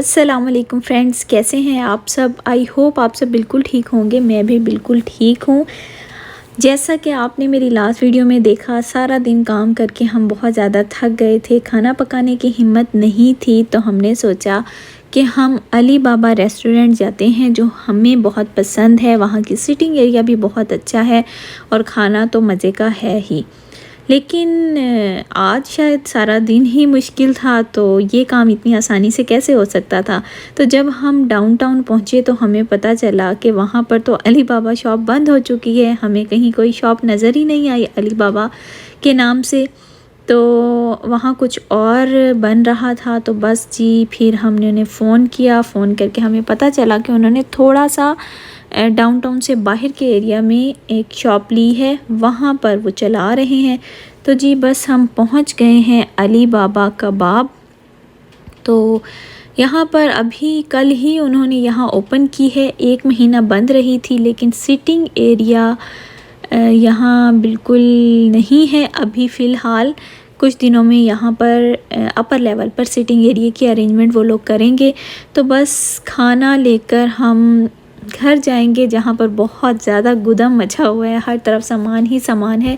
अस्सलाम वालेकुम फ्रेंड्स, कैसे हैं आप सब। आई होप आप सब बिल्कुल ठीक होंगे। मैं भी बिल्कुल ठीक हूँ। जैसा कि आपने मेरी लास्ट वीडियो में देखा, सारा दिन काम करके हम बहुत ज़्यादा थक गए थे, खाना पकाने की हिम्मत नहीं थी। तो हमने सोचा कि हम अली बाबा रेस्टोरेंट जाते हैं, जो हमें बहुत पसंद है। वहाँ की सिटिंग एरिया भी बहुत अच्छा है और खाना तो मज़े का है ही। लेकिन आज शायद सारा दिन ही मुश्किल था, तो ये काम इतनी आसानी से कैसे हो सकता था। तो जब हम डाउनटाउन पहुँचे तो हमें पता चला कि वहाँ पर तो अली बाबा शॉप बंद हो चुकी है। हमें कहीं कोई शॉप नज़र ही नहीं आई अली बाबा के नाम से। तो वहाँ कुछ और बन रहा था। तो बस जी, फिर हमने उन्हें फ़ोन किया। फ़ोन करके हमें पता चला कि उन्होंने थोड़ा सा डाउनटाउन से बाहर के एरिया में एक शॉप ली है, वहाँ पर वो चला रहे हैं। तो जी बस हम पहुँच गए हैं अली बाबा कबाब। तो यहाँ पर अभी कल ही उन्होंने यहाँ ओपन की है। 1 महीना बंद रही थी, लेकिन सिटिंग एरिया यहाँ बिल्कुल नहीं है अभी फ़िलहाल। कुछ दिनों में यहाँ पर अपर लेवल पर सिटिंग एरिया की अरेंजमेंट वो लोग करेंगे। तो बस खाना लेकर हम घर जाएंगे, जहाँ पर बहुत ज़्यादा गुदम मचा हुआ है, हर तरफ सामान ही सामान है।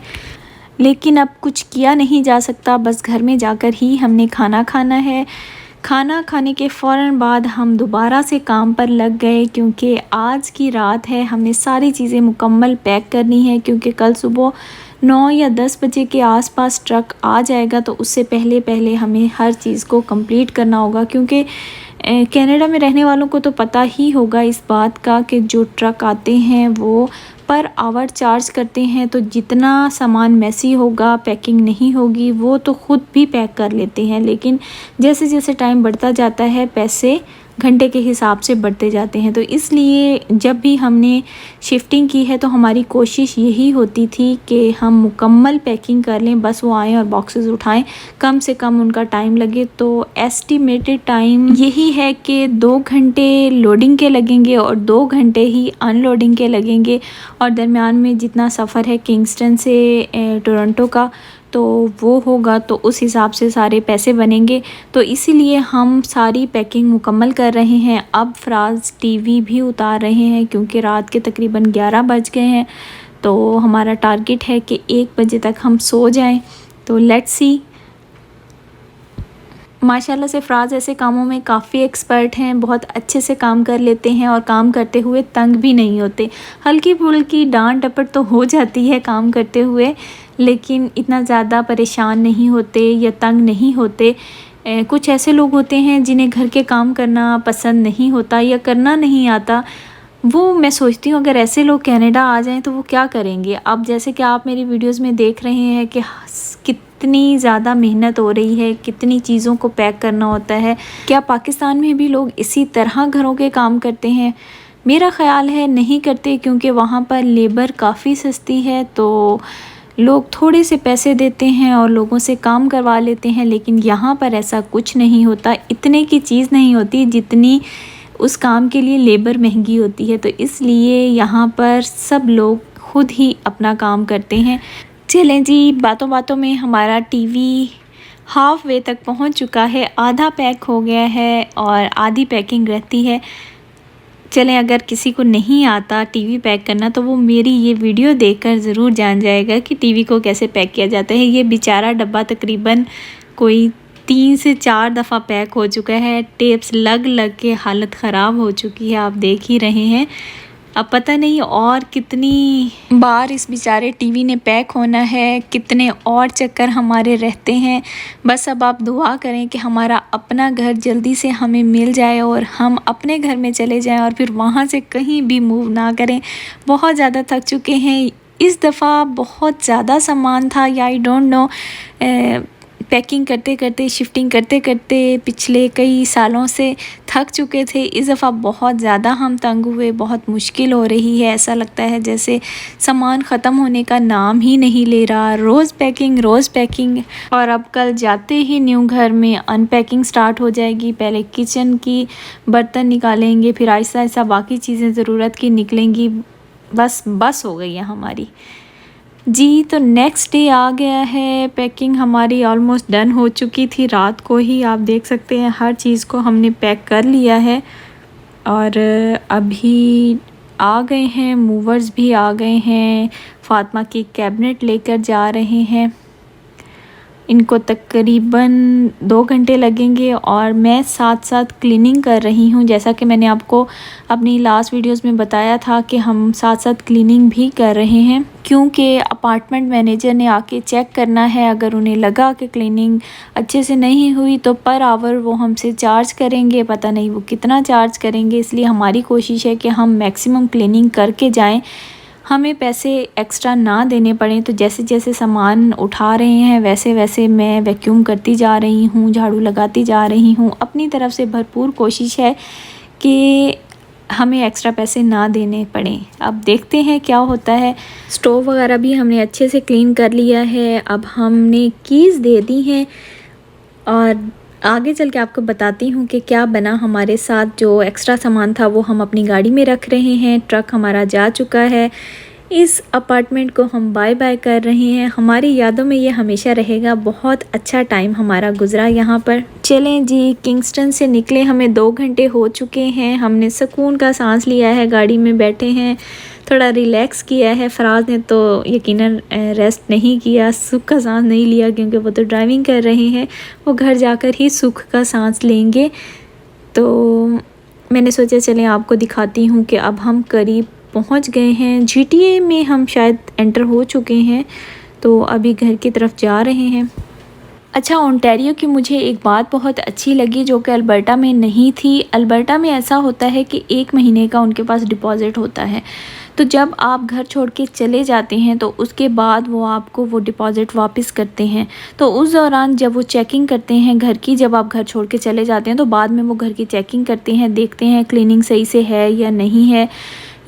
लेकिन अब कुछ किया नहीं जा सकता, बस घर में जाकर ही हमने खाना खाना है। खाना खाने के फ़ौरन बाद हम दोबारा से काम पर लग गए, क्योंकि आज की रात है, हमने सारी चीज़ें मुकम्मल पैक करनी है। क्योंकि कल सुबह 9 या 10 बजे के आसपास ट्रक आ जाएगा, तो उससे पहले पहले हमें हर चीज़ को कंप्लीट करना होगा। क्योंकि कनाडा में रहने वालों को तो पता ही होगा इस बात का कि जो ट्रक आते हैं वो पर आवर चार्ज करते हैं। तो जितना सामान मैसी होगा, पैकिंग नहीं होगी, वो तो ख़ुद भी पैक कर लेते हैं। लेकिन जैसे जैसे टाइम बढ़ता जाता है, पैसे घंटे के हिसाब से बढ़ते जाते हैं। तो इसलिए जब भी हमने शिफ्टिंग की है, तो हमारी कोशिश यही होती थी कि हम मुकम्मल पैकिंग कर लें, बस वो आएँ और बॉक्सेस उठाएं, कम से कम उनका टाइम लगे। तो एस्टिमेटेड टाइम यही है कि 2 घंटे लोडिंग के लगेंगे और 2 घंटे ही अनलोडिंग के लगेंगे। और दरमियान में जितना सफ़र है किंगस्टन से टोरंटो का, तो वो होगा, तो उस हिसाब से सारे पैसे बनेंगे। तो इसीलिए हम सारी पैकिंग मुकम्मल कर रहे हैं। अब फ़राज टीवी भी उतार रहे हैं, क्योंकि रात के तकरीबन 11 बज गए हैं। तो हमारा टारगेट है कि 1 बजे तक हम सो जाएं। तो लेट्स सी। माशाल्लाह से फ़राज ऐसे कामों में काफ़ी एक्सपर्ट हैं, बहुत अच्छे से काम कर लेते हैं और काम करते हुए तंग भी नहीं होते। हल्की फुल्की डांट डपट तो हो जाती है काम करते हुए, लेकिन इतना ज़्यादा परेशान नहीं होते या तंग नहीं होते। कुछ ऐसे लोग होते हैं जिन्हें घर के काम करना पसंद नहीं होता या करना नहीं आता। वो मैं सोचती हूँ अगर ऐसे लोग कनाडा आ जाएं तो वो क्या करेंगे। अब जैसे कि आप मेरी वीडियोस में देख रहे हैं कि कितनी ज़्यादा मेहनत हो रही है, कितनी चीज़ों को पैक करना होता है। क्या पाकिस्तान में भी लोग इसी तरह घरों के काम करते हैं? मेरा ख़्याल है नहीं करते, क्योंकि वहाँ पर लेबर काफ़ी सस्ती है। तो लोग थोड़े से पैसे देते हैं और लोगों से काम करवा लेते हैं। लेकिन यहाँ पर ऐसा कुछ नहीं होता, इतने की चीज़ नहीं होती जितनी उस काम के लिए लेबर महंगी होती है। तो इसलिए यहाँ पर सब लोग खुद ही अपना काम करते हैं। चलें जी, बातों बातों में हमारा टीवी हाफ वे तक पहुँच चुका है, आधा पैक हो गया है और आधी पैकिंग रहती है। चलें, अगर किसी को नहीं आता टीवी पैक करना, तो वो मेरी ये वीडियो देखकर ज़रूर जान जाएगा कि टीवी को कैसे पैक किया जाता है। ये बेचारा डब्बा तकरीबन कोई 3 से 4 दफ़ा पैक हो चुका है। टेप्स लग लग के हालत ख़राब हो चुकी है, आप देख ही रहे हैं। अब पता नहीं और कितनी बार इस बेचारे टीवी ने पैक होना है, कितने और चक्कर हमारे रहते हैं। बस अब आप दुआ करें कि हमारा अपना घर जल्दी से हमें मिल जाए और हम अपने घर में चले जाएं और फिर वहाँ से कहीं भी मूव ना करें। बहुत ज़्यादा थक चुके हैं। इस दफ़ा बहुत ज़्यादा सामान था, या आई डोंट नो, पैकिंग करते करते, शिफ्टिंग करते करते पिछले कई सालों से थक चुके थे। इस दफ़ा बहुत ज़्यादा हम तंग हुए, बहुत मुश्किल हो रही है। ऐसा लगता है जैसे सामान ख़त्म होने का नाम ही नहीं ले रहा। रोज़ पैकिंग। और अब कल जाते ही न्यू घर में अनपैकिंग स्टार्ट हो जाएगी। पहले किचन की बर्तन निकालेंगे, फिर आहिस्ता आहिस्ता बाकी चीज़ें ज़रूरत की निकलेंगी। बस हो गई है हमारी। जी, तो नेक्स्ट डे आ गया है। पैकिंग हमारी ऑलमोस्ट डन हो चुकी थी रात को ही। आप देख सकते हैं हर चीज़ को हमने पैक कर लिया है और अभी आ गए हैं, मूवर्स भी आ गए हैं। फ़ातिमा की कैबिनेट लेकर जा रहे हैं। इनको तकरीबन 2 घंटे लगेंगे और मैं साथ साथ क्लीनिंग कर रही हूँ। जैसा कि मैंने आपको अपनी लास्ट वीडियोस में बताया था कि हम साथ साथ क्लीनिंग भी कर रहे हैं, क्योंकि अपार्टमेंट मैनेजर ने आके चेक करना है। अगर उन्हें लगा कि क्लीनिंग अच्छे से नहीं हुई तो पर आवर वो हमसे चार्ज करेंगे। पता नहीं वो कितना चार्ज करेंगे, इसलिए हमारी कोशिश है कि हम मैक्सिमम क्लीनिंग करके जाएँ, हमें पैसे एक्स्ट्रा ना देने पड़े। तो जैसे जैसे सामान उठा रहे हैं वैसे वैसे मैं वैक्यूम करती जा रही हूँ, झाड़ू लगाती जा रही हूँ। अपनी तरफ से भरपूर कोशिश है कि हमें एक्स्ट्रा पैसे ना देने पड़े। अब देखते हैं क्या होता है। स्टोव वगैरह भी हमने अच्छे से क्लीन कर लिया है। अब हमने कीज़ दे दी हैं और आगे चल के आपको बताती हूँ कि क्या बना हमारे साथ। जो एक्स्ट्रा सामान था वो हम अपनी गाड़ी में रख रहे हैं। ट्रक हमारा जा चुका है। इस अपार्टमेंट को हम बाय बाय कर रहे हैं। हमारी यादों में ये हमेशा रहेगा। बहुत अच्छा टाइम हमारा गुज़रा यहाँ पर। चलें जी, किंगस्टन से निकले हमें 2 घंटे हो चुके हैं। हमने सुकून का सांस लिया है, गाड़ी में बैठे हैं, थोड़ा रिलैक्स किया है। फराज ने तो यकीनन रेस्ट नहीं किया, सुख का सांस नहीं लिया, क्योंकि वो तो ड्राइविंग कर रहे हैं। वो घर जाकर ही सुख का सांस लेंगे। तो मैंने सोचा चलें आपको दिखाती हूँ कि अब हम करीब पहुँच गए हैं। GTA में हम शायद एंटर हो चुके हैं, तो अभी घर की तरफ जा रहे हैं। अच्छा, ओंटारियो की मुझे एक बात बहुत अच्छी लगी जो कि अल्बर्टा में नहीं थी। अल्बर्टा में ऐसा होता है कि 1 महीने का उनके पास डिपॉज़िट होता है। तो जब आप घर छोड़ के चले जाते हैं तो उसके बाद वो आपको वो डिपॉज़िट वापस करते हैं। तो उस दौरान जब वो चेकिंग करते हैं घर की, जब आप घर छोड़ के चले जाते हैं तो बाद में वो घर की चेकिंग करते हैं, देखते हैं क्लीनिंग सही से है या नहीं है,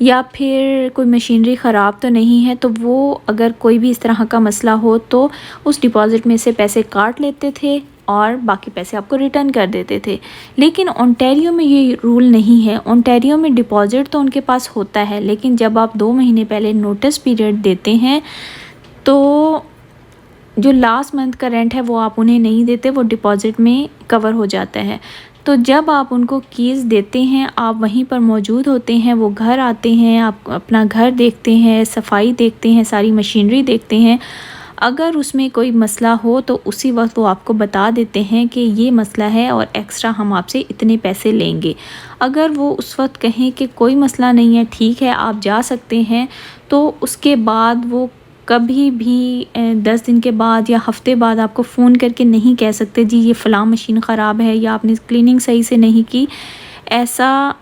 या फिर कोई मशीनरी ख़राब तो नहीं है। तो वो अगर कोई भी इस तरह का मसला हो तो उस डिपॉज़िट में से पैसे काट लेते थे और बाकी पैसे आपको रिटर्न कर देते थे। लेकिन ओंटारियो में ये रूल नहीं है। ओंटारियो में डिपॉज़िट तो उनके पास होता है, लेकिन जब आप 2 महीने पहले नोटिस पीरियड देते हैं तो जो लास्ट मंथ का रेंट है वो आप उन्हें नहीं देते, वो डिपॉज़िट में कवर हो जाता है। तो जब आप उनको कीज़ देते हैं, आप वहीं पर मौजूद होते हैं, वो घर आते हैं, आप अपना घर देखते हैं, सफाई देखते हैं, सारी मशीनरी देखते हैं। अगर उसमें कोई मसला हो तो उसी वक्त वो आपको बता देते हैं कि ये मसला है और एक्स्ट्रा हम आपसे इतने पैसे लेंगे। अगर वो उस वक्त कहें कि कोई मसला नहीं है, ठीक है आप जा सकते हैं, तो उसके बाद वो कभी भी 10 दिन के बाद या हफ़्ते बाद आपको फ़ोन करके नहीं कह सकते जी ये फ़लाँ मशीन ख़राब है या आपने क्लीनिंग सही से नहीं की। ऐसा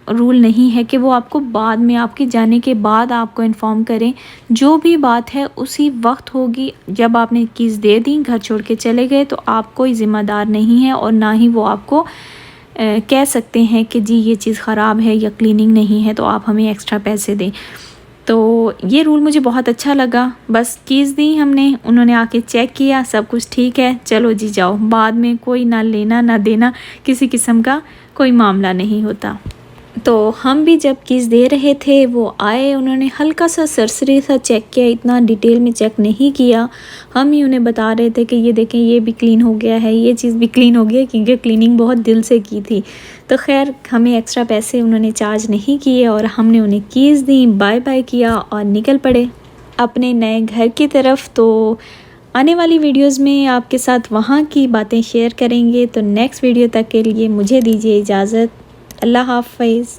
रूल नहीं है कि वो आपको बाद में, आपके जाने के बाद आपको इन्फॉर्म करें। जो भी बात है उसी वक्त होगी। जब आपने कीज़ दे दी, घर छोड़ के चले गए, तो आप कोई ज़िम्मेदार नहीं है और ना ही वो आपको कह सकते हैं कि जी ये चीज़ ख़राब है या क्लीनिंग नहीं है तो आप हमें एक्स्ट्रा पैसे दें। तो ये रूल मुझे बहुत अच्छा लगा। बस कीज़ दी हमने, उन्होंने आके चेक किया, सब कुछ ठीक है, चलो जी जाओ। बाद में कोई ना लेना ना देना, किसी किस्म का कोई मामला नहीं होता। तो हम भी जब कीज़ दे रहे थे वो आए, उन्होंने हल्का सा सरसरी सा चेक किया, इतना डिटेल में चेक नहीं किया। हम ही उन्हें बता रहे थे कि ये देखें ये भी क्लीन हो गया है, ये चीज़ भी क्लीन हो गया, क्योंकि क्लीनिंग बहुत दिल से की थी। तो खैर हमें एक्स्ट्रा पैसे उन्होंने चार्ज नहीं किए और हमने उन्हें कीज़ दी, बाय बाय किया और निकल पड़े अपने नए घर की तरफ। तो आने वाली वीडियोज़ में आपके साथ वहाँ की बातें शेयर करेंगे। तो नेक्स्ट वीडियो तक के लिए मुझे दीजिए इजाज़त। अल्लाह हाफ़िज़।